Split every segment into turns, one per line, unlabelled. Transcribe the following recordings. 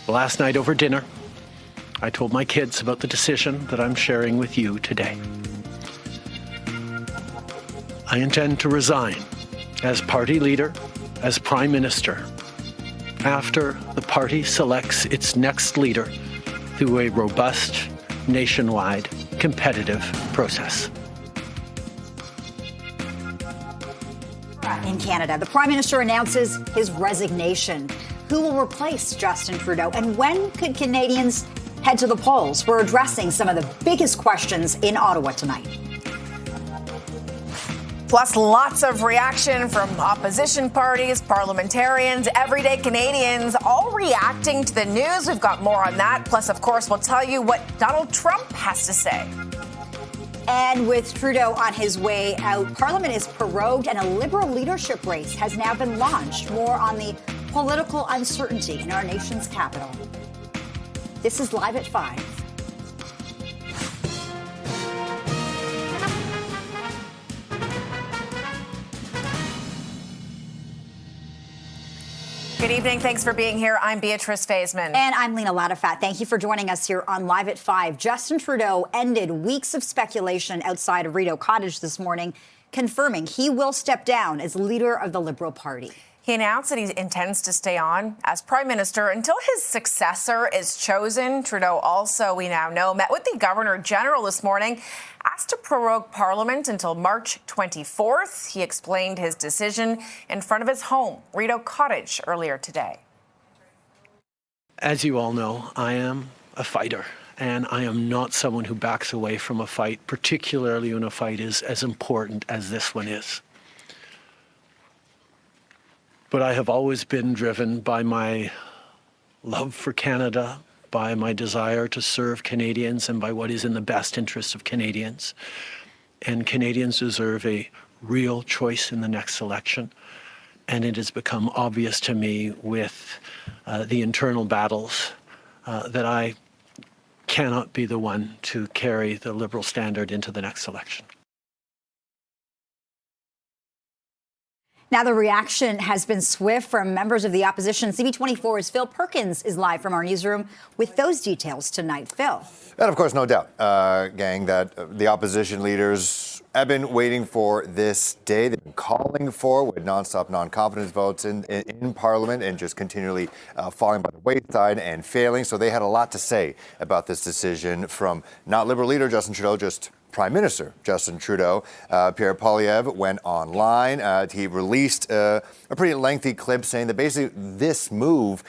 Last night over dinner, I told my kids about the decision that I'm sharing with you today. I intend to resign as party leader, as Prime Minister, after the party selects its next leader through a robust, nationwide, competitive process.
In Canada, the Prime Minister announces his resignation. Who will replace Justin Trudeau? And when could Canadians head to the polls? We're addressing some of the biggest questions in Ottawa tonight.
Plus, lots of reaction from opposition parties, parliamentarians, everyday Canadians, all reacting to the news. We've got more on that. Plus, of course, we'll tell you what Donald Trump has to say.
And with Trudeau on his way out, Parliament is prorogued and a Liberal leadership race has now been launched. More on the political uncertainty in our nation's capital. This is Live at 5.
Good evening. Thanks for being here. I'm Beatrice Faisman.
And I'm Lena Ladifat. Thank you for joining us here on Live at 5. Justin Trudeau ended weeks of speculation outside of Rideau Cottage this morning, confirming he will step down as leader of the Liberal Party.
He announced that he intends to stay on as Prime Minister until his successor is chosen. Trudeau also, we now know, met with the Governor General this morning, asked to prorogue Parliament until March 24th. He explained his decision in front of his home, Rideau Cottage, earlier today.
As you all know, I am a fighter, and I am not someone who backs away from a fight, particularly when a fight is as important as this one is. But I have always been driven by my love for Canada, by my desire to serve Canadians, and by what is in the best interest of Canadians. And Canadians deserve a real choice in the next election. And it has become obvious to me with the internal battles that I cannot be the one to carry the Liberal standard into the next election.
Now, the reaction has been swift from members of the opposition. CP24's Phil Perkins is live from our newsroom with those details tonight. Phil.
And of course, no doubt, gang, that the opposition leaders have been waiting for this day. They've been calling for with nonstop non-confidence votes in Parliament and just continually falling by the wayside and failing. So they had a lot to say about this decision from not Liberal leader Justin Trudeau, just Prime Minister Justin Trudeau. Pierre Poilievre went online. He released a pretty lengthy clip saying that basically this move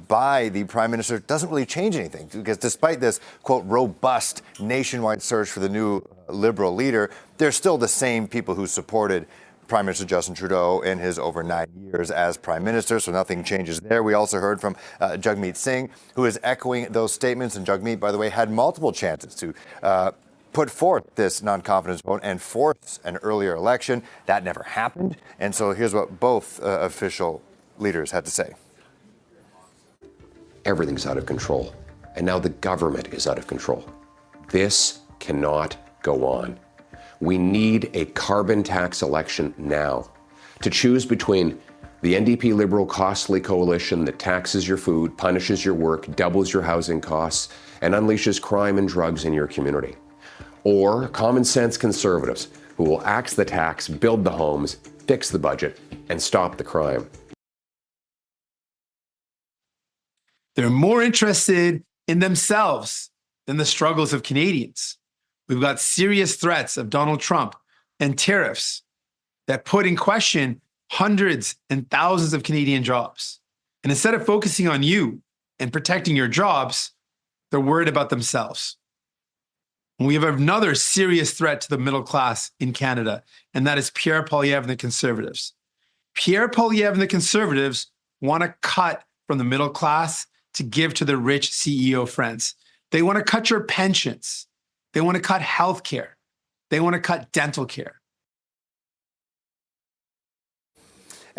by the Prime Minister doesn't really change anything, because despite this, quote, robust nationwide search for the new Liberal leader, they're still the same people who supported Prime Minister Justin Trudeau in his over 9 years as Prime Minister, so nothing changes there. We also heard from Jagmeet Singh, who is echoing those statements, and Jagmeet, by the way, had multiple chances to put forth this non-confidence vote and force an earlier election. That never happened. And so here's what both official leaders had to say.
Everything's out of control. And now the government is out of control. This cannot go on. We need a carbon tax election now to choose between the NDP Liberal costly coalition that taxes your food, punishes your work, doubles your housing costs, and unleashes crime and drugs in your community, or common sense Conservatives who will axe the tax, build the homes, fix the budget, and stop the crime.
They're more interested in themselves than the struggles of Canadians. We've got serious threats of Donald Trump and tariffs that put in question hundreds and thousands of Canadian jobs. And instead of focusing on you and protecting your jobs, they're worried about themselves. We have another serious threat to the middle class in Canada, and that is Pierre Poilievre and the Conservatives. Pierre Poilievre and the Conservatives want to cut from the middle class to give to their rich CEO friends. They want to cut your pensions. They want to cut health care. They want to cut dental care.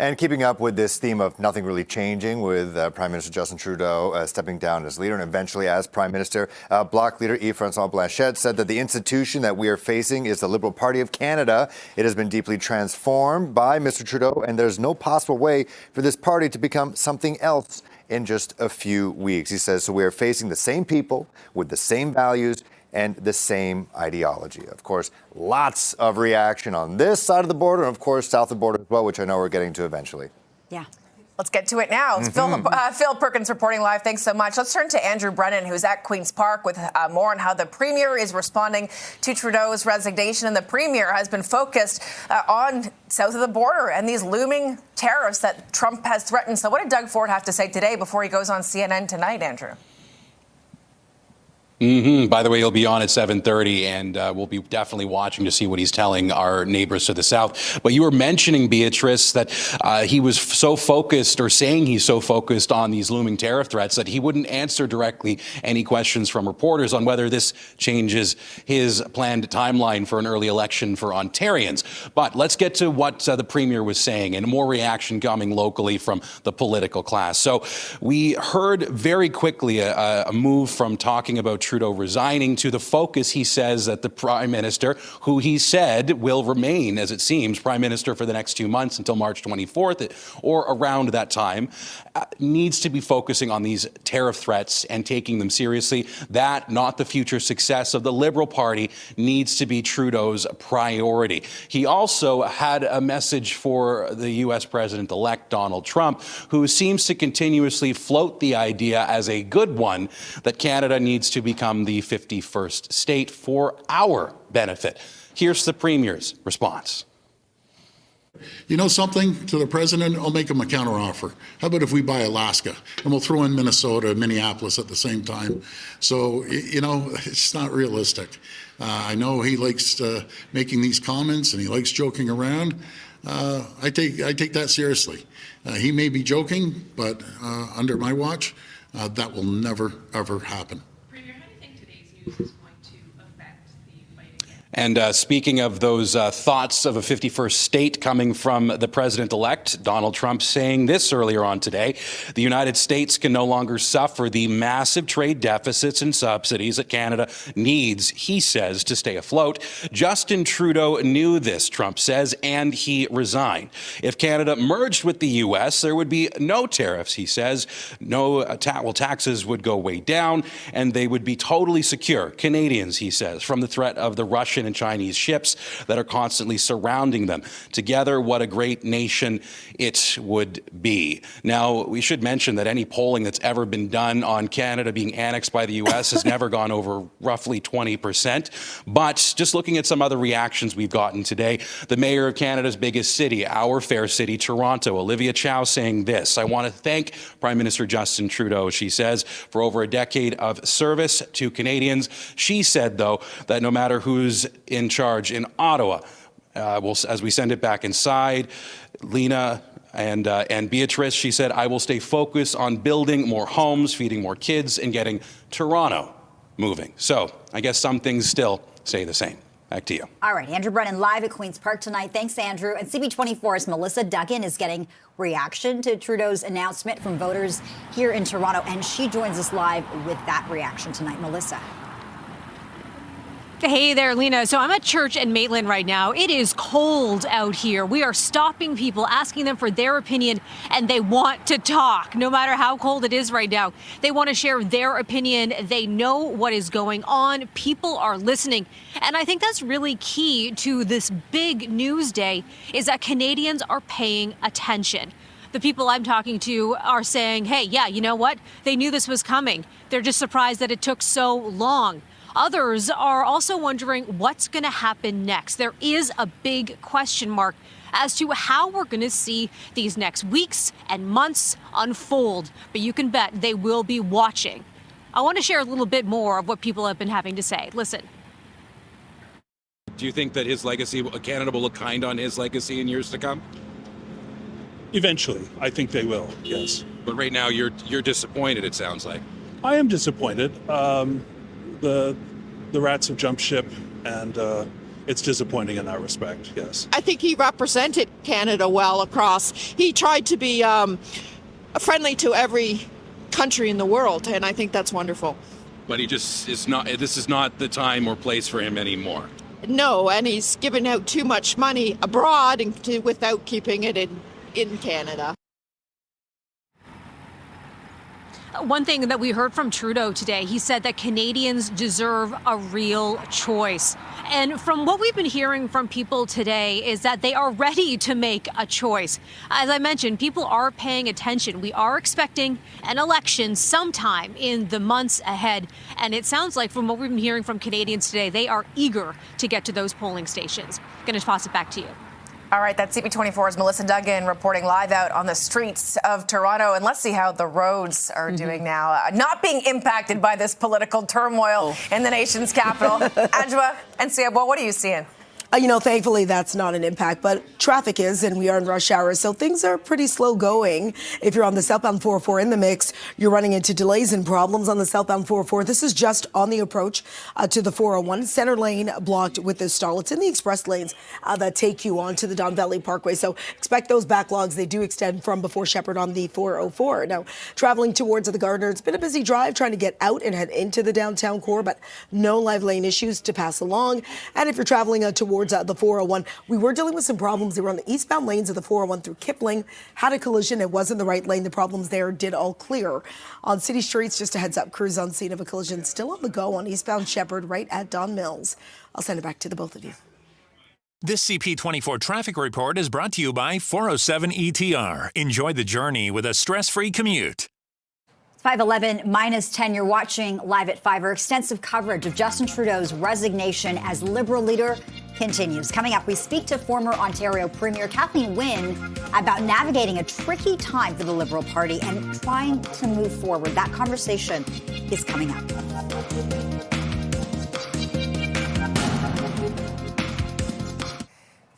And keeping up with this theme of nothing really changing, with Prime Minister Justin Trudeau stepping down as leader and eventually as Prime Minister, Bloc leader Yves-François Blanchet said that the institution that we are facing is the Liberal Party of Canada. It has been deeply transformed by Mr. Trudeau, and there's no possible way for this party to become something else in just a few weeks. He says, so we are facing the same people with the same values and the same ideology. Of course, lots of reaction on this side of the border and, of course, south of the border as well, which I know we're getting to eventually.
Yeah.
Let's get to it now. It's Phil Perkins reporting live. Thanks so much. Let's turn to Andrew Brennan, who's at Queen's Park, with more on how the Premier is responding to Trudeau's resignation. And the Premier has been focused on south of the border and these looming tariffs that Trump has threatened. So what did Doug Ford have to say today before he goes on CNN tonight, Andrew?
By the way, he'll be on at 7:30, and we'll be definitely watching to see what he's telling our neighbors to the south. But you were mentioning, Beatrice, that he was so focused, or saying he's so focused on these looming tariff threats, that he wouldn't answer directly any questions from reporters on whether this changes his planned timeline for an early election for Ontarians. But let's get to what the Premier was saying, and more reaction coming locally from the political class. So we heard very quickly a move from talking about Trudeau resigning to the focus, he says, that the Prime Minister, who he said will remain, as it seems, Prime Minister for the next 2 months until March 24th or around that time, needs to be focusing on these tariff threats and taking them seriously. That, not the future success of the Liberal Party, needs to be Trudeau's priority. He also had a message for the U.S. President-elect Donald Trump, who seems to continuously float the idea as a good one that Canada needs to become the 51st state for our benefit. Here's the Premier's response.
You know something, to the president, I'll make him a counteroffer. How about if we buy Alaska and we'll throw in Minnesota and Minneapolis at the same time? So, you know, it's not realistic. I know he likes making these comments and he likes joking around. I take that seriously. He may be joking, but under my watch, that will never, ever happen.
Premier, how do you think today's news is going to affect the fight again?
And speaking of those thoughts of a 51st state coming from the president-elect, Donald Trump saying this earlier on today: the United States can no longer suffer the massive trade deficits and subsidies that Canada needs, he says, to stay afloat. Justin Trudeau knew this, Trump says, and he resigned. If Canada merged with the U.S., there would be no tariffs, he says. No taxes would go way down, and they would be totally secure, Canadians, he says, from the threat of the Russian and Chinese ships that are constantly surrounding them. Together, what a great nation it would be. Now, we should mention that any polling that's ever been done on Canada being annexed by the U.S. has never gone over roughly 20%. But just looking at some other reactions we've gotten today, the mayor of Canada's biggest city, our fair city, Toronto, Olivia Chow, saying this: I want to thank Prime Minister Justin Trudeau, she says, for over a decade of service to Canadians. She said, though, that no matter who's in charge in Ottawa, as we send it back inside, Lena and Beatrice, she said, I will stay focused on building more homes, feeding more kids, and getting Toronto moving. So I guess some things still stay the same. Back to you.
All right, Andrew Brennan live at Queen's Park tonight. Thanks, Andrew. And CP24's Melissa Duggan is getting reaction to Trudeau's announcement from voters here in Toronto, and she joins us live with that reaction tonight. Melissa.
Hey there, Lena. So I'm at church in Maitland right now. It is cold out here. We are stopping people, asking them for their opinion, and they want to talk. No matter how cold it is right now, they want to share their opinion. They know what is going on. People are listening. And I think that's really key to this big news day, is that Canadians are paying attention. The people I'm talking to are saying, hey, yeah, you know what? They knew this was coming. They're just surprised that it took so long. Others are also wondering what's going to happen next. There is a big question mark as to how we're going to see these next weeks and months unfold. But you can bet they will be watching. I want to share a little bit more of what people have been having to say. Listen.
Do you think that his legacy, Canada will look kind on his legacy in years to come?
Eventually, I think they will, yes.
But right now, you're disappointed, it sounds like.
I am disappointed. The rats have jumped ship, and it's disappointing in that respect, yes.
I think he represented Canada well across. He tried to be friendly to every country in the world, and I think that's wonderful.
But this is not the time or place for him anymore.
No, and he's given out too much money abroad without keeping it in Canada.
one thing that we heard from Trudeau today, he said that Canadians deserve a real choice. And from what we've been hearing from people today is that they are ready to make a choice. As I mentioned, people are paying attention. We are expecting an election sometime in the months ahead. And it sounds like from what we've been hearing from Canadians today, they are eager to get to those polling stations. Going to toss it back to you.
All right, that's CP24's Melissa Duggan reporting live out on the streets of Toronto. And let's see how the roads are doing now, not being impacted by this political turmoil in the nation's capital. Adjoa and Siabo, what are you seeing?
Thankfully, that's not an impact, but traffic is, and we are in rush hour, so things are pretty slow going. If you're on the southbound 404 in the mix, you're running into delays and problems on the southbound 404. This is just on the approach to the 401. Center lane blocked with this stall. It's in the express lanes that take you onto the Don Valley Parkway, so expect those backlogs. They do extend from before Shepherd on the 404. Now, traveling towards the Gardner, it's been a busy drive trying to get out and head into the downtown core, but no live lane issues to pass along. And if you're traveling towards the 401, we were dealing with some problems. They were on the eastbound lanes of the 401 through Kipling, had a collision. It wasn't the right lane. The problems there did all clear. On city streets, just a heads up, crews on scene of a collision still on the go on eastbound Shepherd right at Don Mills. I'll send it back to the both of you.
This CP24 traffic report is brought to you by 407 ETR. Enjoy the journey with a stress-free commute.
5:11 minus 10. You're watching Live at 5. Our extensive coverage of Justin Trudeau's resignation as Liberal leader continues. Coming up, we speak to former Ontario Premier Kathleen Wynne about navigating a tricky time for the Liberal Party and trying to move forward. That conversation is coming up.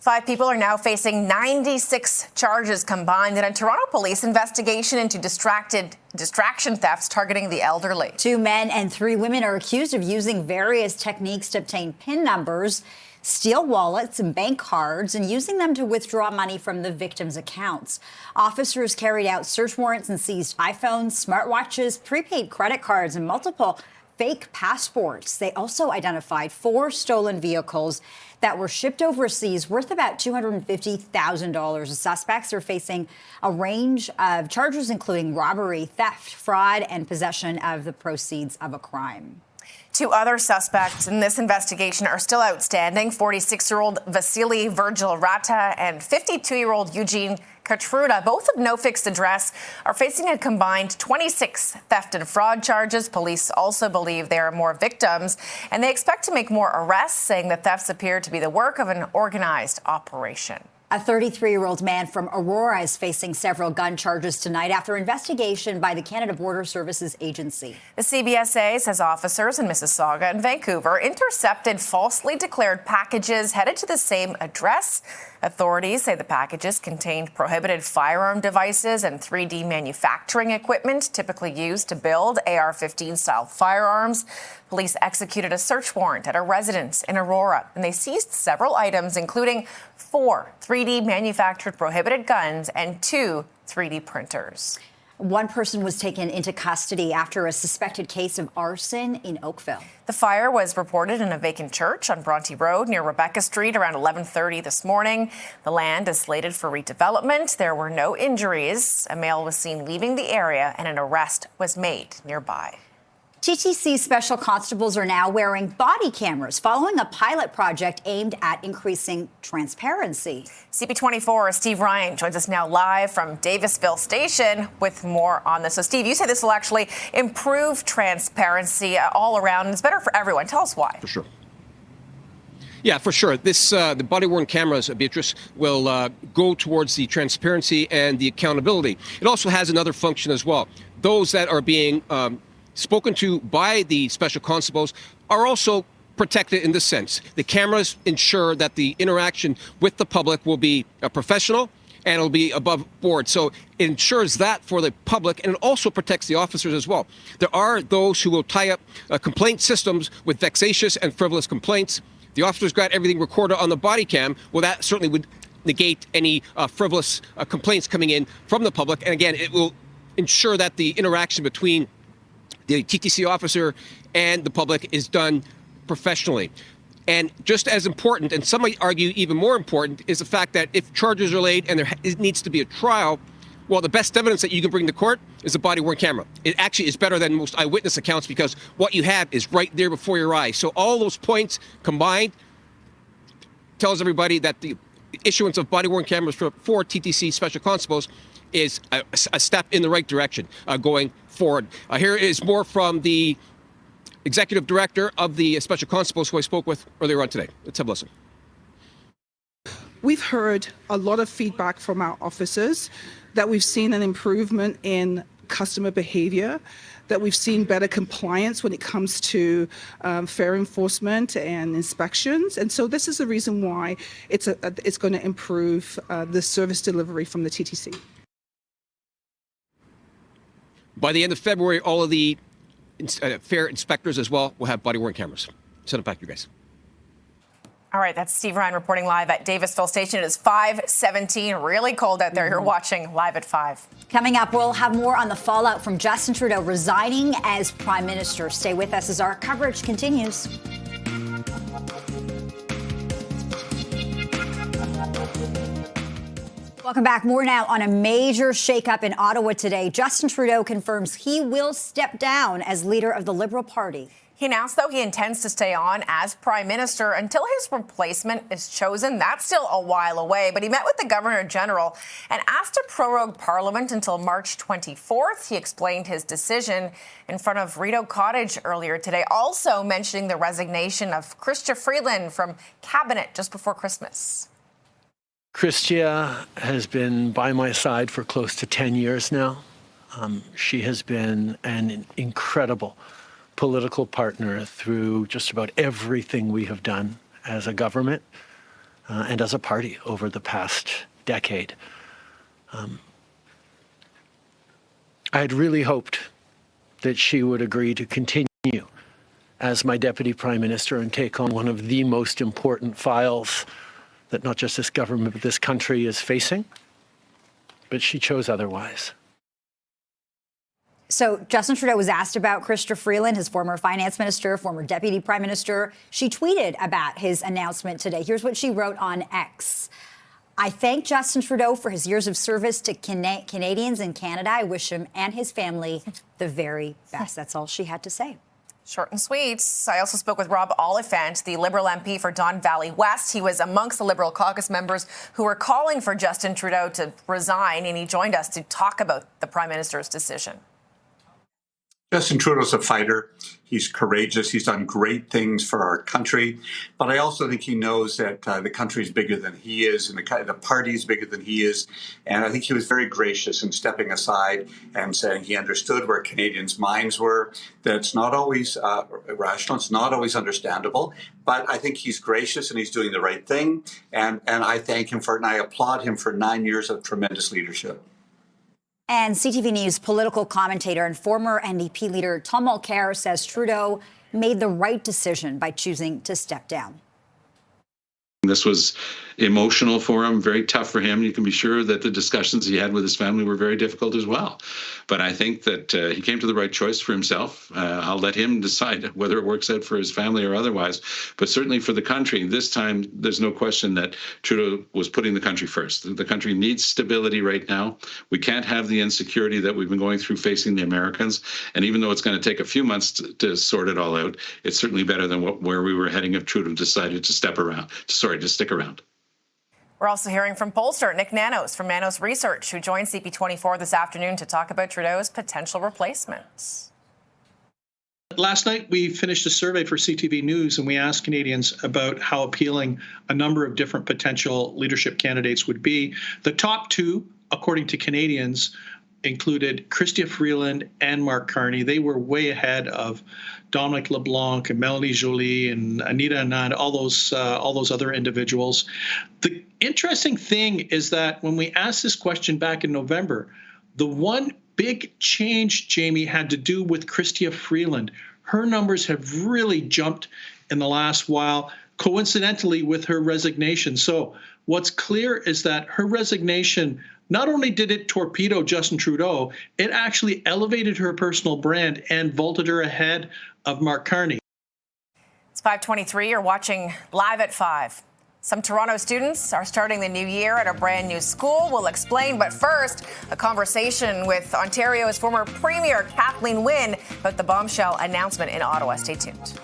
Five people are now facing 96 charges combined in a Toronto police investigation into distraction thefts targeting the elderly. 2 men and 3 women are accused of using various techniques to obtain PIN numbers, steal wallets and bank cards, and using them to withdraw money from the victims' accounts. Officers carried out search warrants and seized iPhones, smartwatches, prepaid credit cards, and multiple fake passports. They also identified 4 stolen vehicles that were shipped overseas worth about $250,000. The suspects are facing a range of charges, including robbery, theft, fraud, and possession of the proceeds of a crime. 2 other suspects in this investigation are still outstanding. 46-year-old Vasily Virgil Rata and 52-year-old Eugene Katruda, both of no fixed address, are facing a combined 26 theft and fraud charges. Police also believe there are more victims, and they expect to make more arrests, saying the thefts appear to be the work of an organized operation.
A 33-year-old man from Aurora is facing several gun charges tonight after investigation by the Canada Border Services Agency.
The CBSA says officers in Mississauga and Vancouver intercepted falsely declared packages headed to the same address. Authorities say the packages contained prohibited firearm devices and 3D manufacturing equipment typically used to build AR-15-style firearms. Police executed a search warrant at a residence in Aurora, and they seized several items, including 4 3D manufactured prohibited guns and 2 3D printers.
1 person was taken into custody after a suspected case of arson in Oakville.
The fire was reported in a vacant church on Bronte Road near Rebecca Street around 11:30 this morning. The land is slated for redevelopment. There were no injuries. A male was seen leaving the area and an arrest was made nearby.
TTC special constables are now wearing body cameras following a pilot project aimed at increasing transparency.
CP24's Steve Ryan joins us now live from Davisville Station with more on this. So, Steve, you say this will actually improve transparency all around, and it's better for everyone. Tell us why.
For sure. Yeah, for sure. This the body-worn cameras, Beatrice, will go towards the transparency and the accountability. It also has another function as well. Those that are being spoken to by the special constables are also protected in this sense. The cameras ensure that the interaction with the public will be professional and it'll be above board. So it ensures that for the public, and it also protects the officers as well. There are those who will tie up complaint systems with vexatious and frivolous complaints. The officers got everything recorded on the body cam. Well, that certainly would negate any frivolous complaints coming in from the public. And again, it will ensure that the interaction between the TTC officer and the public is done professionally. And just as important, and some might argue even more important, is the fact that if charges are laid and there needs to be a trial, Well, the best evidence that you can bring to court is a body-worn camera. It actually is better than most eyewitness accounts because what you have is right there before your eyes. So all those points combined tells everybody that the issuance of body-worn cameras for TTC special constables is a step in the right direction going forward. Here is more from the executive director of the special constables who I spoke with earlier on today. Let's have a listen.
We've heard a lot of feedback from our officers that we've seen an improvement in customer behavior, that we've seen better compliance when it comes to fair enforcement and inspections. And so this is the reason why it's going to improve the service delivery from the TTC.
By the end of February, all of the fair inspectors as well will have body-worn cameras. Send it back to you guys.
All right, that's Steve Ryan reporting live at Davisville Station. It is 5:17, really cold out there. You're watching Live at 5.
Coming up, we'll have more on the fallout from Justin Trudeau resigning as Prime Minister. Stay with us as our coverage continues. Welcome back. More now on a major shakeup in Ottawa today. Justin Trudeau confirms he will step down as leader of the Liberal Party.
He announced, though, he intends to stay on as Prime Minister until his replacement is chosen. That's still a while away, but he met with the Governor General and asked to prorogue Parliament until March 24th. He explained his decision in front of Rideau Cottage earlier today, also mentioning the resignation of Chrystia Freeland from Cabinet just before Christmas.
Chrystia has been by my side for close to 10 years now. She has been an incredible political partner through just about everything we have done as a government and as a party over the past decade. I had really hoped that she would agree to continue as my Deputy Prime Minister and take on one of the most important files that not just this government but this country is facing, but she chose otherwise.
So Justin Trudeau was asked about Chrystia Freeland, his former finance minister, former deputy prime minister. She tweeted about his announcement today. Here's what she wrote on X. I thank Justin Trudeau for his years of service to Canadians in Canada. I wish him and his family the very best. That's all she had to say.
Short and sweet. I also spoke with Rob Oliphant, the Liberal MP for Don Valley West. He was amongst the Liberal caucus members who were calling for Justin Trudeau to resign, and he joined us to talk about the Prime Minister's decision.
Justin Trudeau's a fighter. He's courageous. He's done great things for our country. But I also think he knows that the country is bigger than he is and the party is bigger than he is. And I think he was very gracious in stepping aside and saying he understood where Canadians' minds were, that it's not always rational, it's not always understandable. But I think he's gracious and he's doing the right thing. And I thank him for it, and I applaud him for 9 years of tremendous leadership.
And CTV News political commentator and former NDP leader Tom Mulcair says Trudeau made the right decision by choosing to step down.
This was emotional for him, very tough for him. You can be sure that the discussions he had with his family were very difficult as well. But I think that he came to the right choice for himself. I'll let him decide whether it works out for his family or otherwise. But certainly for the country, this time, there's no question that Trudeau was putting the country first. The country needs stability right now. We can't have the insecurity that we've been going through facing the Americans. And even though it's going to take a few months to sort it all out, it's certainly better than where we were heading if Trudeau decided to to stick around.
We're also hearing from pollster Nick Nanos from Nanos Research, who joined CP24 this afternoon to talk about Trudeau's potential replacements.
Last night, we finished a survey for CTV News, and we asked Canadians about how appealing a number of different potential leadership candidates would be. The top two, according to Canadians, included Chrystia Freeland and Mark Carney. They were way ahead of Dominic LeBlanc and Melanie Joly and Anita Anand, all those other individuals. The interesting thing is that when we asked this question back in November, the one big change, Jamie, had to do with Chrystia Freeland. Her numbers have really jumped in the last while, coincidentally with her resignation. So what's clear is that her resignation, not only did it torpedo Justin Trudeau, it actually elevated her personal brand and vaulted her ahead of Mark Carney.
It's 5:23. You're watching Live at 5. Some Toronto students are starting the new year at a brand new school. We'll explain. But first, a conversation with Ontario's former Premier Kathleen Wynne about the bombshell announcement in Ottawa. Stay tuned.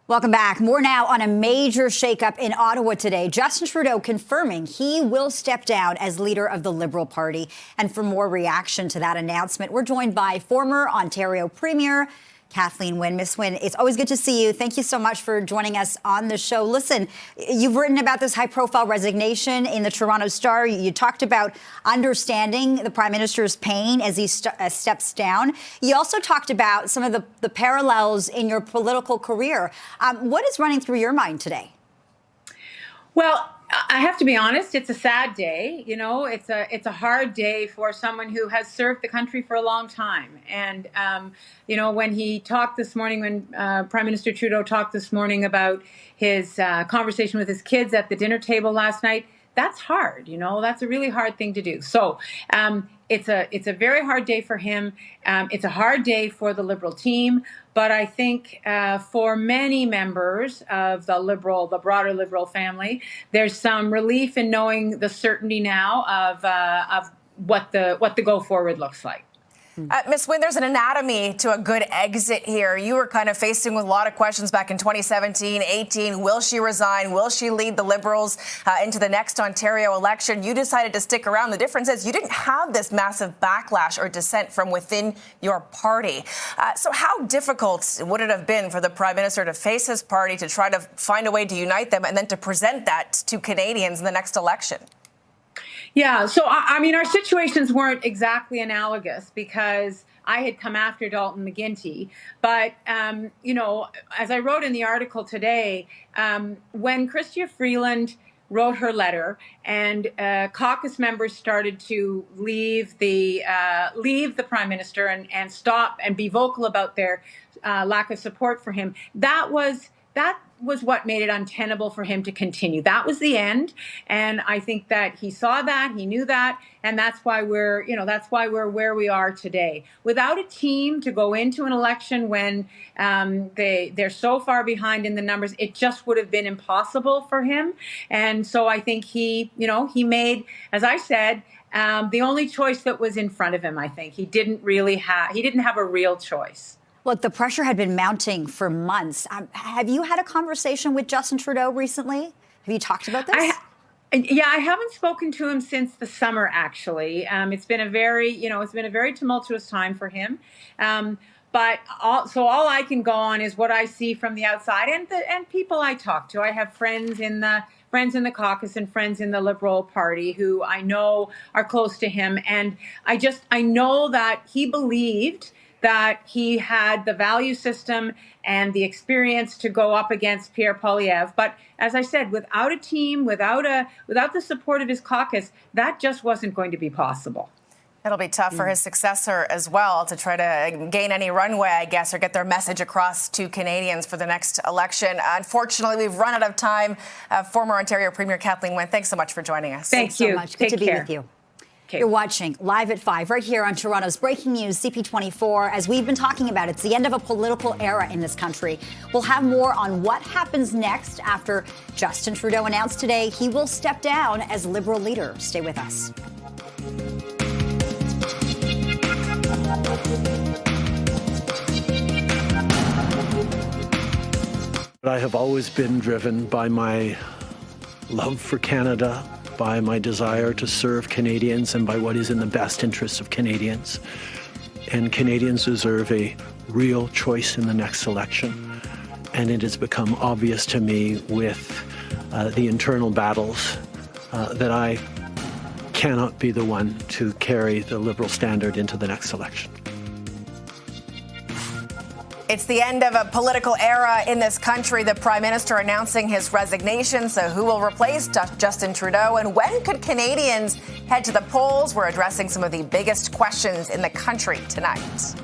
Welcome back. More now on a major shakeup in Ottawa today. Justin Trudeau confirming he will step down as leader of the Liberal Party. And for more reaction to that announcement, we're joined by former Ontario Premier Kathleen Wynne. Miss Wynne, it's always good to see you. Thank you so much for joining us on the show. Listen, you've written about this high-profile resignation in the Toronto Star. You talked about understanding the Prime Minister's pain as he steps down. You also talked about some of the parallels in your political career. What is running through your mind today?
Well, I have to be honest, it's a sad day. You know, it's a hard day for someone who has served the country for a long time. And, you know, when he talked this morning, when Prime Minister Trudeau talked this morning about his conversation with his kids at the dinner table last night, that's hard. You know, that's a really hard thing to do. So it's a very hard day for him. It's a hard day for the Liberal team. But I think for many members of the broader Liberal family, there's some relief in knowing the certainty now of what the go forward looks like.
Ms. Wynne, there's an anatomy to a good exit here. You were kind of facing with a lot of questions back in 2017, 18. Will she resign? Will she lead the Liberals into the next Ontario election? You decided to stick around. The difference is you didn't have this massive backlash or dissent from within your party. So how difficult would it have been for the Prime Minister to face his party, to try to find a way to unite them, and then to present that to Canadians in the next election?
Yeah, so I mean, our situations weren't exactly analogous because I had come after Dalton McGuinty. But, you know, as I wrote in the article today, when Chrystia Freeland wrote her letter and caucus members started to leave the Prime Minister and stop and be vocal about their lack of support for him, that was what made it untenable for him to continue. That was the end. And I think that he saw that, he knew that, and that's why we're where we are today. Without a team to go into an election when they're so far behind in the numbers, it just would have been impossible for him. And so I think he made, as I said, the only choice that was in front of him. I think he didn't have a real choice.
Look, the pressure had been mounting for months. Have you had a conversation with Justin Trudeau recently? Have you talked about this?
I haven't spoken to him since the summer, actually. It's been a very tumultuous time for him. But all I can go on is what I see from the outside and people I talk to. I have friends in the caucus and friends in the Liberal Party who I know are close to him. And I know that he believed that he had the value system and the experience to go up against Pierre Poilievre. But as I said, without a team, without the support of his caucus, that just wasn't going to be possible.
It'll be tough for his successor as well to try to gain any runway, I guess, or get their message across to Canadians for the next election. Unfortunately, we've run out of time. Former Ontario Premier Kathleen Wynne, thanks so much for joining us.
Thanks so much. Good to be with you. You're watching Live at 5 right here on Toronto's Breaking News, CP24. As we've been talking about, it's the end of a political era in this country. We'll have more on what happens next after Justin Trudeau announced today he will step down as Liberal leader. Stay with us.
I have always been driven by my love for Canada, by my desire to serve Canadians, and by what is in the best interest of Canadians. And Canadians deserve a real choice in the next election. And it has become obvious to me with the internal battles that I cannot be the one to carry the Liberal standard into the next election.
It's the end of a political era in this country. The Prime Minister announcing his resignation. So who will replace Justin Trudeau? And when could Canadians head to the polls? We're addressing some of the biggest questions in the country tonight.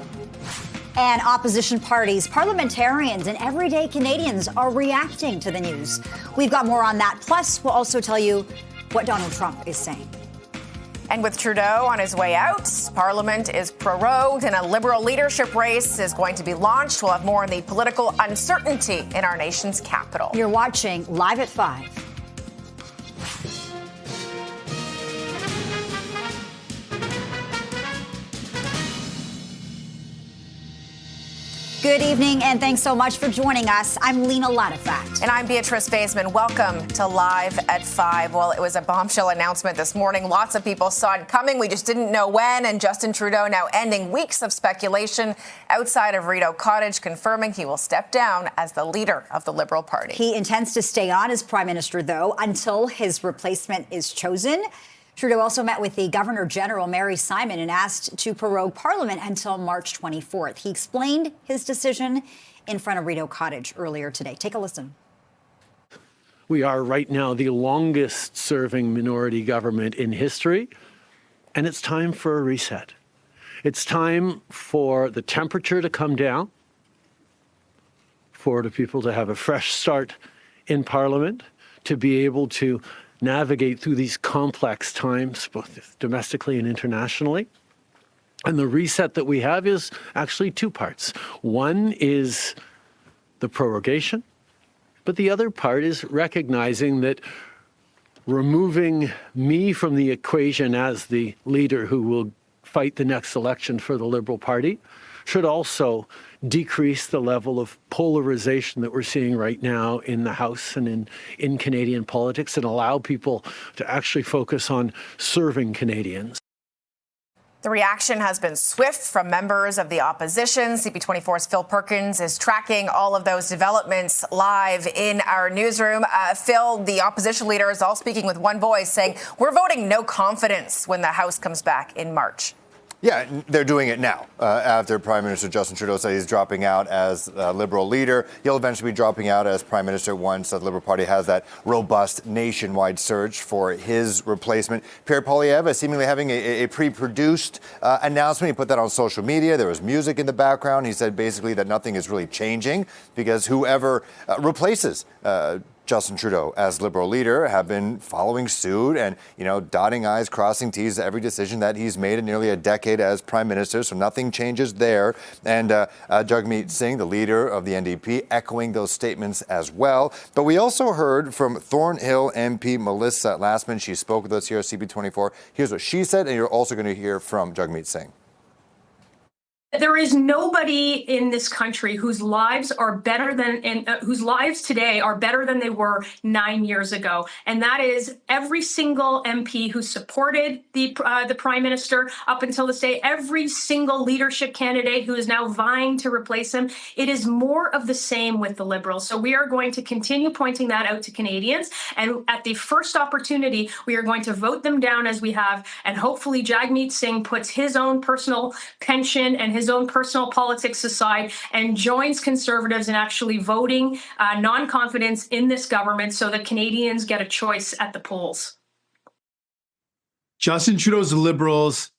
And opposition parties, parliamentarians, and everyday Canadians are reacting to the news. We've got more on that. Plus, we'll also tell you what Donald Trump is saying.
And with Trudeau on his way out, Parliament is prorogued and a Liberal leadership race is going to be launched. We'll have more on the political uncertainty in our nation's capital.
You're watching Live at 5. Good evening, and thanks so much for joining us. I'm Lena Latifact.
And I'm Beatrice Faisman. Welcome to Live at 5. Well, it was a bombshell announcement this morning. Lots of people saw it coming. We just didn't know when. And Justin Trudeau now ending weeks of speculation outside of Rideau Cottage, confirming he will step down as the leader of the Liberal Party.
He intends to stay on as Prime Minister, though, until his replacement is chosen. Trudeau also met with the Governor General, Mary Simon, and asked to prorogue Parliament until March 24th. He explained his decision in front of Rideau Cottage earlier today. Take a listen.
We are right now the longest serving minority government in history, and it's time for a reset. It's time for the temperature to come down, for the people to have a fresh start in Parliament, to be able to navigate through these complex times, both domestically and internationally. And the reset that we have is actually two parts. One is the prorogation, but the other part is recognizing that removing me from the equation as the leader who will fight the next election for the Liberal Party should also decrease the level of polarization that we're seeing right now in the House and in Canadian politics, and allow people to actually focus on serving Canadians.
The reaction has been swift from members of the opposition. CP24's Phil Perkins is tracking all of those developments live in our newsroom. Phil, the opposition leader, is all speaking with one voice, saying we're voting no confidence when the House comes back in March.
Yeah, they're doing it now. After Prime Minister Justin Trudeau said he's dropping out as Liberal leader, he'll eventually be dropping out as Prime Minister once the Liberal Party has that robust nationwide search for his replacement. Pierre Poilievre is seemingly having a pre-produced announcement. He put that on social media. There was music in the background. He said basically that nothing is really changing because whoever replaces Justin Trudeau as Liberal leader have been following suit and, dotting I's, crossing T's, every decision that he's made in nearly a decade as Prime Minister. So nothing changes there. And Jagmeet Singh, the leader of the NDP, echoing those statements as well. But we also heard from Thornhill MP Melissa Lastman. She spoke with us here at CP24. Here's what she said, and you're also going to hear from Jagmeet Singh.
There is nobody in this country whose lives are better than, whose lives today are better than they were 9 years ago, and that is every single MP who supported the Prime Minister up until this day, every single leadership candidate who is now vying to replace him. It is more of the same with the Liberals. So we are going to continue pointing that out to Canadians, and at the first opportunity, we are going to vote them down as we have, and hopefully Jagmeet Singh puts his own personal pension and his own personal politics aside and joins Conservatives in actually voting non-confidence in this government so that Canadians get a choice at the polls.
Justin Trudeau's Liberals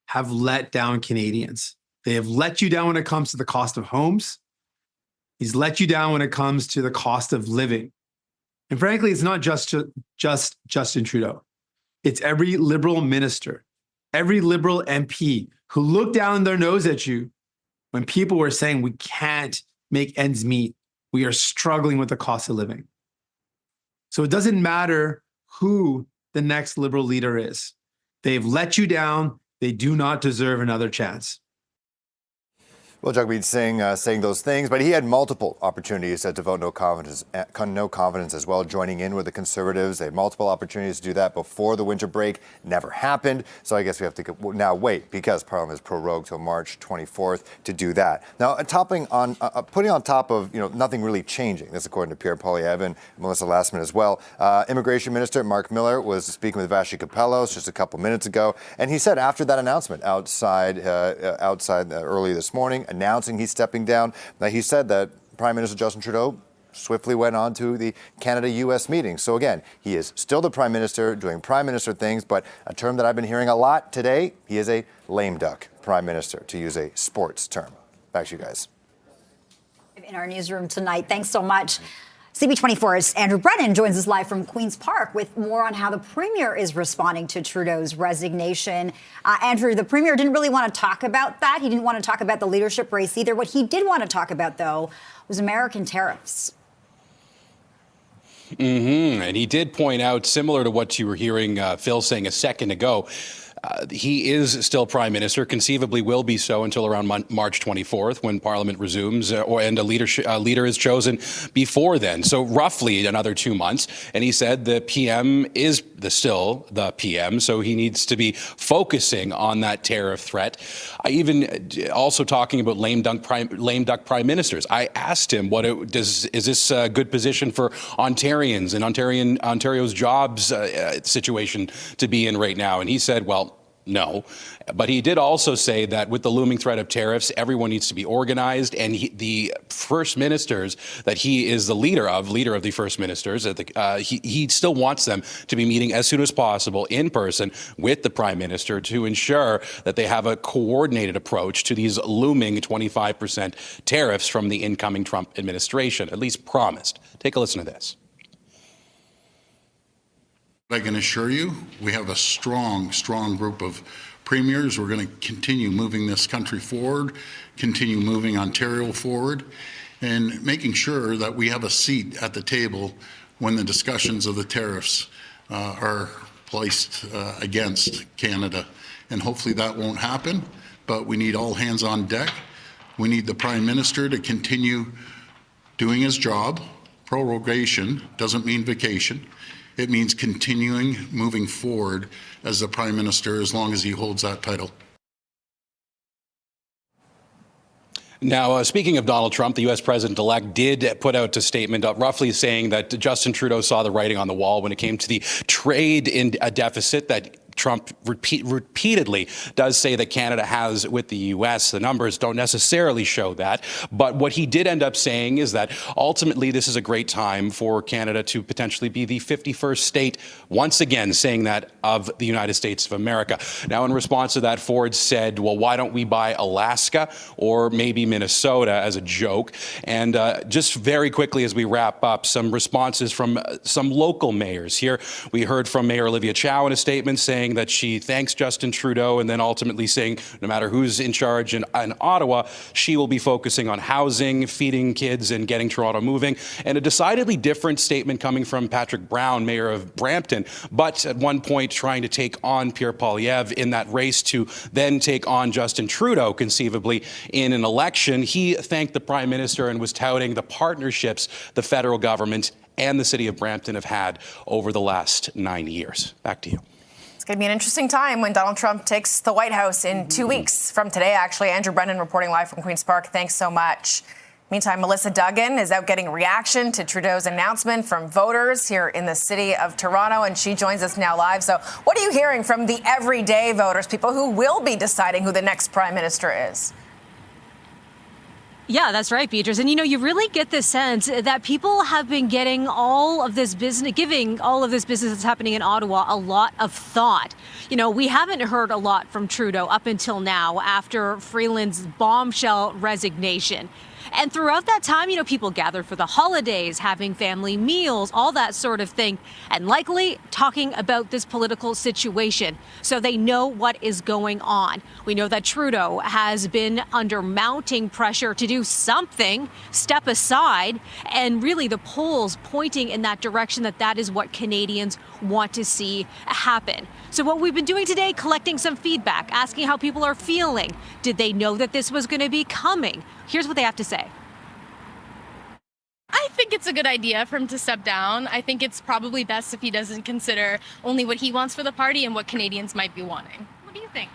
have let down Canadians. They have let you down when it comes to the cost of homes. He's let you down when it comes to the cost of living. And frankly, it's not just Justin Trudeau. It's every Liberal minister, every Liberal MP who looked down their nose at you when people were saying we can't make ends meet. We are struggling with the cost of living. So it doesn't matter who the next Liberal leader is. They've let you down. They do not deserve another chance.
Well, Jagmeet Singh saying those things, but he had multiple opportunities to vote no confidence as well, joining in with the Conservatives. They had multiple opportunities to do that before the winter break. Never happened. So I guess we have to now wait because Parliament is prorogued till March 24th to do that. Now, putting on top of, nothing really changing. This according to Pierre Poilievre and Melissa Lastman as well. Immigration Minister Mark Miller was speaking with Vashi Kappelos just a couple minutes ago. And he said after that announcement outside early this morning, announcing he's stepping down, that he said that Prime Minister Justin Trudeau swiftly went on to the Canada-U.S. meeting. So again, he is still the Prime Minister doing Prime Minister things, but a term that I've been hearing a lot today, he is a lame duck Prime Minister, to use a sports term. Back to you guys.
In our newsroom tonight, thanks so much. CP24's Andrew Brennan joins us live from Queen's Park with more on how the Premier is responding to Trudeau's resignation. Andrew, the Premier didn't really want to talk about that. He didn't want to talk about the leadership race either. What he did want to talk about, though, was American tariffs.
And he did point out, similar to what you were hearing Phil saying a second ago, he is still Prime Minister, conceivably will be so until around March 24th when Parliament resumes and a leader is chosen before then. So roughly another 2 months. And he said the PM is still the PM, so he needs to be focusing on that tariff threat. Even also talking about lame duck prime ministers. I asked him, is this a good position for Ontarians and Ontario's jobs situation to be in right now? And he said, well, no. But he did also say that with the looming threat of tariffs, everyone needs to be organized. And the first ministers that he is the leader of the first ministers, he still wants them to be meeting as soon as possible in person with the prime minister to ensure that they have a coordinated approach to these looming 25% tariffs from the incoming Trump administration, at least promised. Take a listen to this.
I can assure you, we have a strong group of premiers. We're going to continue moving this country forward, continue moving Ontario forward, and making sure that we have a seat at the table when the discussions of the tariffs are placed against Canada. And hopefully that won't happen, but we need all hands on deck. We need the Prime Minister to continue doing his job. Prorogation doesn't mean vacation. It means continuing moving forward as the Prime Minister as long as he holds that title.
Now, speaking of Donald Trump, the U.S. president-elect did put out a statement roughly saying that Justin Trudeau saw the writing on the wall when it came to the trade deficit that Trump repeatedly does say that Canada has with the U.S. The numbers don't necessarily show that. But what he did end up saying is that ultimately this is a great time for Canada to potentially be the 51st state, once again saying that, of the United States of America. Now, in response to that, Ford said, well, why don't we buy Alaska or maybe Minnesota as a joke? And just very quickly as we wrap up, some responses from some local mayors. Here we heard from Mayor Olivia Chow in a statement saying that she thanks Justin Trudeau and then ultimately saying no matter who's in charge in Ottawa, she will be focusing on housing, feeding kids and getting Toronto moving. And a decidedly different statement coming from Patrick Brown, Mayor of Brampton, but at one point trying to take on Pierre Poilievre in that race to then take on Justin Trudeau conceivably in an election. He thanked the Prime Minister and was touting the partnerships the federal government and the city of Brampton have had over the last 9 years. Back to you.
It's going to be an interesting time when Donald Trump takes the White House in 2 weeks from today, actually. Andrew Brennan reporting live from Queen's Park. Thanks so much. Meantime, Melissa Duggan is out getting reaction to Trudeau's announcement from voters here in the city of Toronto, and she joins us now live. So what are you hearing from the everyday voters, people who will be deciding who the next prime minister is?
Yeah, that's right, Beatrice. And, you really get the sense that people have been getting all of this business, giving all of this business that's happening in Ottawa a lot of thought. We haven't heard a lot from Trudeau up until now after Freeland's bombshell resignation. And throughout that time, people gathered for the holidays, having family meals, all that sort of thing, and likely talking about this political situation so they know what is going on. We know that Trudeau has been under mounting pressure to do something, step aside, and really the polls pointing in that direction that is what Canadians want to see happen. So what we've been doing today, collecting some feedback, asking how people are feeling. Did they know that this was going to be coming? Here's what they have to say.
I think it's a good idea for him to step down. I think it's probably best if he doesn't consider only what he wants for the party and what Canadians might be wanting. What do you think?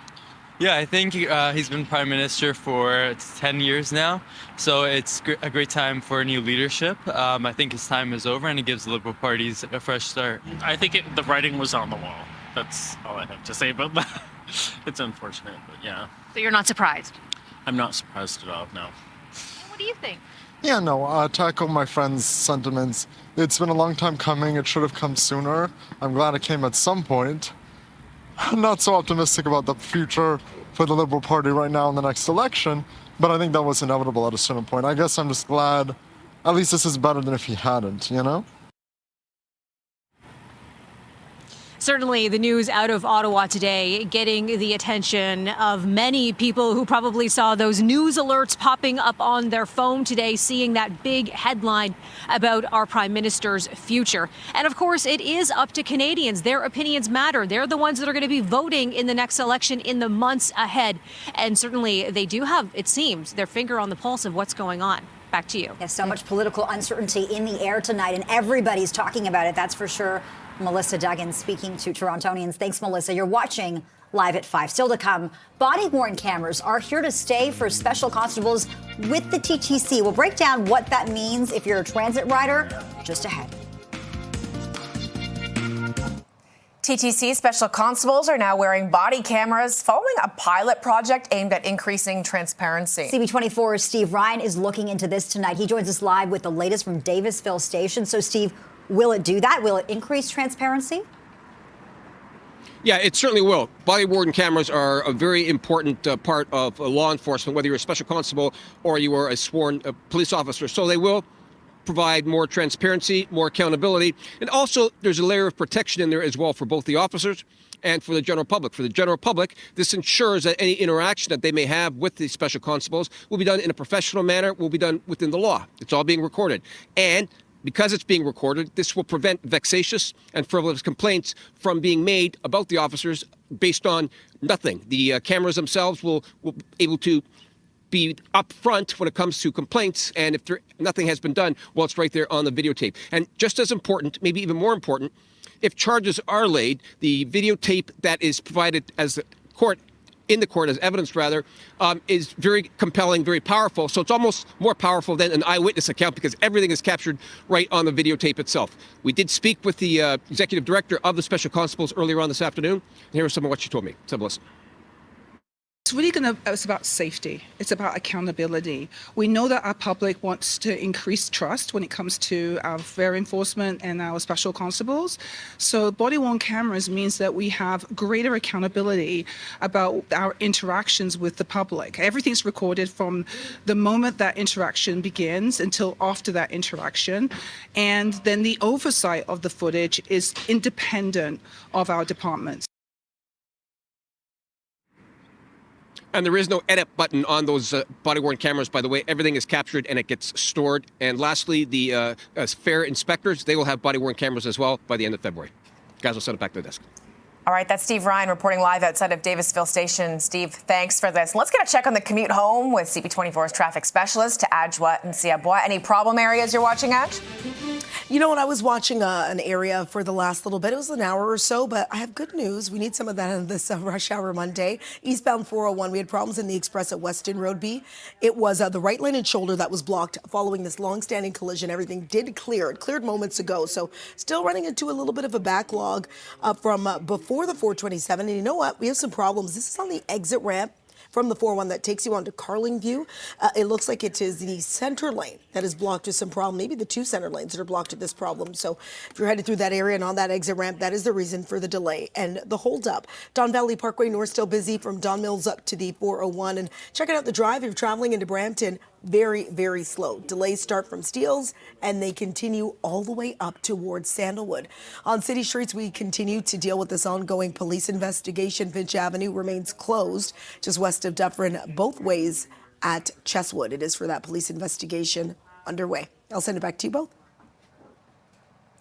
Yeah, I think he's been Prime Minister for 10 years now, so it's a great time for new leadership. I think his time is over and it gives the Liberal parties a fresh start.
I think the writing was on the wall. That's all I have to say about that. It's unfortunate, but yeah.
So you're not surprised?
I'm not surprised at all, no.
What do you think?
Yeah, no, to echo my friend's sentiments, it's been a long time coming. It should have come sooner. I'm glad it came at some point. I'm not so optimistic about the future for the Liberal Party right now in the next election, but I think that was inevitable at a certain point. I guess I'm just glad at least this is better than if he hadn't, you know?
Certainly, the news out of Ottawa today getting the attention of many people who probably saw those news alerts popping up on their phone today, seeing that big headline about our Prime Minister's future. And of course, it is up to Canadians. Their opinions matter. They're the ones that are going to be voting in the next election in the months ahead. And certainly, they do have, it seems, their finger on the pulse of what's going on. Back to you.
Yes, so much political uncertainty in the air tonight, and everybody's talking about it, that's for sure. Melissa Duggan speaking to Torontonians. Thanks, Melissa. You're watching Live at 5. Still to come, body-worn cameras are here to stay for special constables with the TTC. We'll break down what that means if you're a transit rider just ahead.
TTC special constables are now wearing body cameras following a pilot project aimed at increasing transparency.
CP24's Steve Ryan is looking into this tonight. He joins us live with the latest from Davisville Station. So, Steve, will it do that? Will it increase transparency?
Yeah, it certainly will. Body-worn cameras are a very important part of law enforcement, whether you're a special constable or you are a sworn police officer. So they will provide more transparency, more accountability. And also, there's a layer of protection in there as well for both the officers and for the general public. For the general public, this ensures that any interaction that they may have with the special constables will be done in a professional manner, will be done within the law. It's all being recorded. And because it's being recorded, this will prevent vexatious and frivolous complaints from being made about the officers based on nothing. The cameras themselves will be able to be upfront when it comes to complaints, and if nothing has been done, well, it's right there on the videotape. And just as important, maybe even more important, if charges are laid, the videotape that is provided as the court in the court as evidence, rather, is very compelling, very powerful. So it's almost more powerful than an eyewitness account because everything is captured right on the videotape itself. We did speak with the executive director of the Special Constables earlier on this afternoon. And here is some of what she told me. Let's have a listen.
It's about safety. It's about accountability. We know that our public wants to increase trust when it comes to our fair enforcement and our special constables. So body-worn cameras means that we have greater accountability about our interactions with the public. Everything's recorded from the moment that interaction begins until after that interaction. And then the oversight of the footage is independent of our departments.
And there is no edit button on those body-worn cameras, by the way. Everything is captured and it gets stored. And lastly, the fare inspectors, they will have body-worn cameras as well by the end of February. Guys, I'll send it back to the desk.
All right, that's Steve Ryan reporting live outside of Davisville Station. Steve, thanks for this. Let's get a check on the commute home with CP24's traffic specialist, Adjoa and Siabois. Any problem areas you're watching, Adj?
You know what? I was watching an area for the last little bit. It was an hour or so, but I have good news. We need some of that on this rush hour Monday. Eastbound 401, we had problems in the express at Weston Road B. It was the right lane and shoulder that was blocked following this long-standing collision. Everything did clear. It cleared moments ago, so still running into a little bit of a backlog from before the 427. And you know what? We have some problems. This is on the exit ramp from the 401 that takes you onto Carlingview. It looks like it is the center lane that is blocked with some problem, maybe the two center lanes that are blocked with this problem. So if you're headed through that area and on that exit ramp, that is the reason for the delay and the holdup. Don Valley Parkway North still busy from Don Mills up to the 401. And checking out the drive, if you're traveling into Brampton, very, very slow. Delays start from Steeles and they continue all the way up towards Sandalwood. On city streets, we continue to deal with this ongoing police investigation. Finch Avenue remains closed just west of Dufferin, both ways at Chesswood. It is for that police investigation underway. I'll send it back to you both.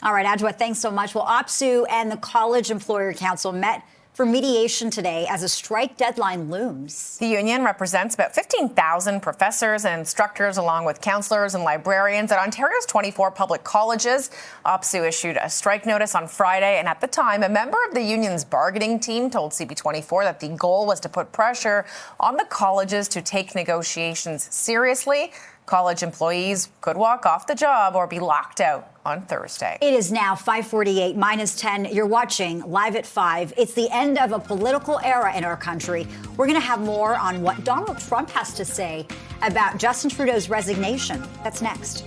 All right, Adjoa, thanks so much. Well, OPSEU and the College Employer Council met for mediation today as a strike deadline looms.
The union represents about 15,000 professors and instructors, along with counselors and librarians at Ontario's 24 public colleges. OPSEU issued a strike notice on Friday, and at the time, a member of the union's bargaining team told CP24 that the goal was to put pressure on the colleges to take negotiations seriously. College employees could walk off the job or be locked out on Thursday.
It is now 5:48 minus 10. You're watching Live at 5. It's the end of a political era in our country. We're going to have more on what Donald Trump has to say about Justin Trudeau's resignation. That's next.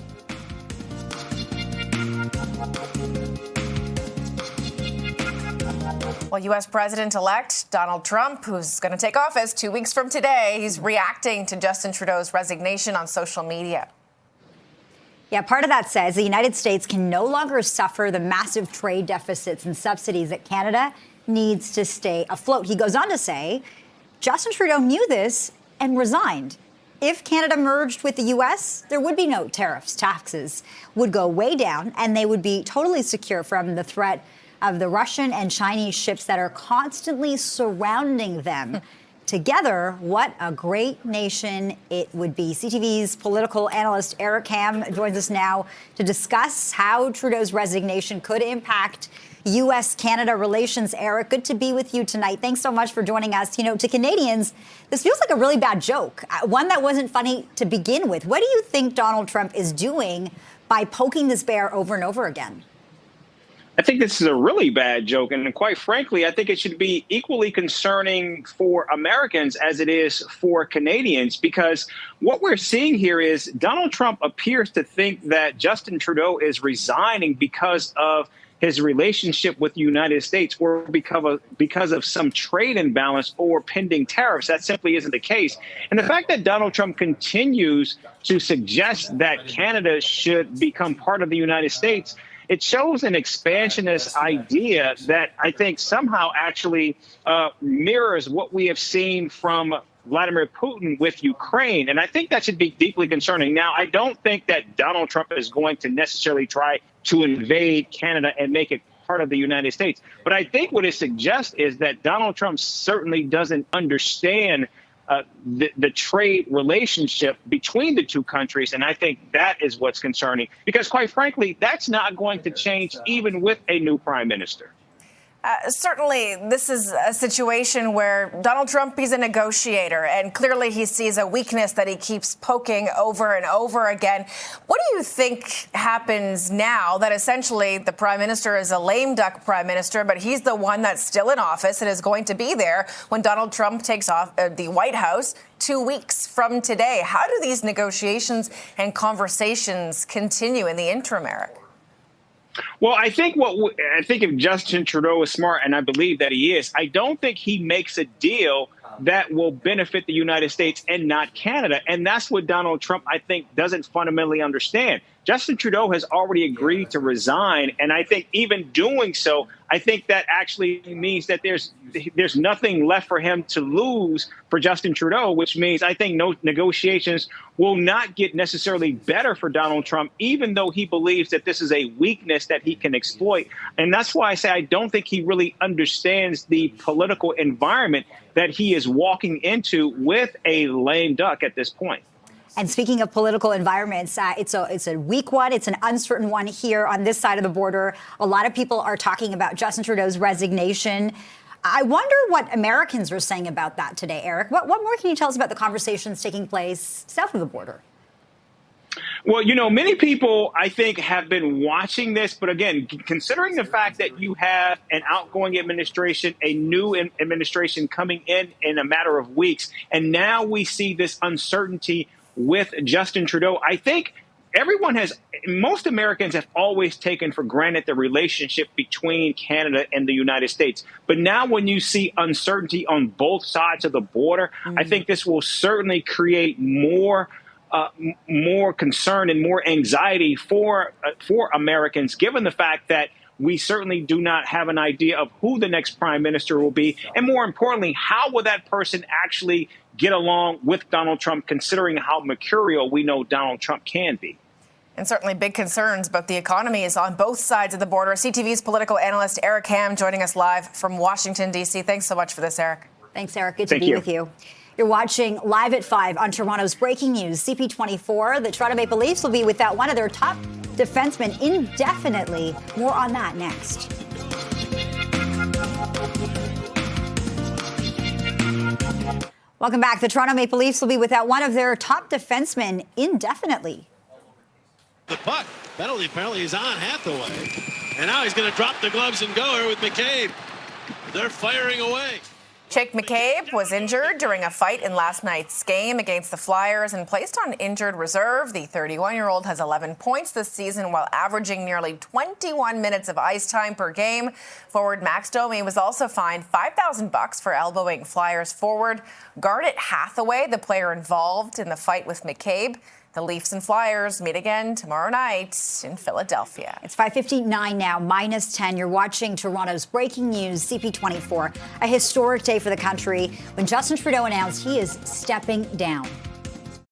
Well, U.S. President-elect Donald Trump, who's going to take office 2 weeks from today, he's reacting to Justin Trudeau's resignation on social media.
Yeah, part of that says the United States can no longer suffer the massive trade deficits and subsidies that Canada needs to stay afloat. He goes on to say, Justin Trudeau knew this and resigned. If Canada merged with the U.S., there would be no tariffs. Taxes would go way down, and they would be totally secure from the threat of the Russian and Chinese ships that are constantly surrounding them. Together, what a great nation it would be. CTV's political analyst Eric Ham joins us now to discuss how Trudeau's resignation could impact U.S.-Canada relations. Eric, good to be with you tonight. Thanks so much for joining us. You know, to Canadians, this feels like a really bad joke, one that wasn't funny to begin with. What do you think Donald Trump is doing by poking this bear over and over again?
I think this is a really bad joke. And quite frankly, I think it should be equally concerning for Americans as it is for Canadians, because what we're seeing here is Donald Trump appears to think that Justin Trudeau is resigning because of his relationship with the United States or because of some trade imbalance or pending tariffs. That simply isn't the case. And the fact that Donald Trump continues to suggest that Canada should become part of the United States, it shows an expansionist idea that I think somehow actually mirrors what we have seen from Vladimir Putin with Ukraine. And I think that should be deeply concerning. Now, I don't think that Donald Trump is going to necessarily try to invade Canada and make it part of the United States. But I think what it suggests is that Donald Trump certainly doesn't understand the trade relationship between the two countries. And I think that is what's concerning, because quite frankly, that's not going to change even with a new prime minister.
Certainly, this is a situation where Donald Trump, he's a negotiator, and clearly he sees a weakness that he keeps poking over and over again. What do you think happens now that essentially the prime minister is a lame duck prime minister, but he's the one that's still in office and is going to be there when Donald Trump takes off the White House 2 weeks from today? How do these negotiations and conversations continue in the interim, Eric?
Well, I think if Justin Trudeau is smart, and I believe that he is, I don't think he makes a deal that will benefit the United States and not Canada. And that's what Donald Trump, I think, doesn't fundamentally understand. Justin Trudeau has already agreed to resign. And I think even doing so, I think that actually means that there's nothing left for him to lose for Justin Trudeau, which means I think no negotiations will not get necessarily better for Donald Trump, even though he believes that this is a weakness that he can exploit. And that's why I say I don't think he really understands the political environment that he is walking into with a lame duck at this point.
And speaking of political environments, it's a weak one. It's an uncertain one here on this side of the border. A lot of people are talking about Justin Trudeau's resignation. I wonder what Americans are saying about that today, Eric. What more can you tell us about the conversations taking place south of the border?
Well, you know, many people, I think, have been watching this. But again, considering the fact that you have an outgoing administration, a new administration coming in a matter of weeks, and now we see this uncertainty with Justin Trudeau, I think most Americans have always taken for granted the relationship between Canada and the United States. But now when you see uncertainty on both sides of the border, I think this will certainly create more concern and more anxiety for Americans, given the fact that we certainly do not have an idea of who the next prime minister will be. And more importantly, how will that person actually get along with Donald Trump, considering how mercurial we know Donald Trump can be?
And certainly big concerns about the economy is on both sides of the border. CTV's political analyst Eric Ham joining us live from Washington, D.C. Thanks so much for this, Eric.
Thanks, Eric. Good to be with you. You're watching Live at 5 on Toronto's breaking news. CP24, the Toronto Maple Leafs will be without one of their top defensemen indefinitely. More on that next. Welcome back. The Toronto Maple Leafs will be without one of their top defensemen indefinitely.
The puck, penalty is on Hathaway. And now he's going to drop the gloves and go here with McCabe. They're firing away.
Jake McCabe was injured during a fight in last night's game against the Flyers and placed on injured reserve. The 31-year-old has 11 points this season while averaging nearly 21 minutes of ice time per game. Forward Max Domi was also fined $5,000 for elbowing Flyers forward Garnet Hathaway, the player involved in the fight with McCabe. The Leafs and Flyers meet again tomorrow night in Philadelphia.
It's 5:59 now, -10. You're watching Toronto's breaking news, CP24. A historic day for the country when Justin Trudeau announced he is stepping down.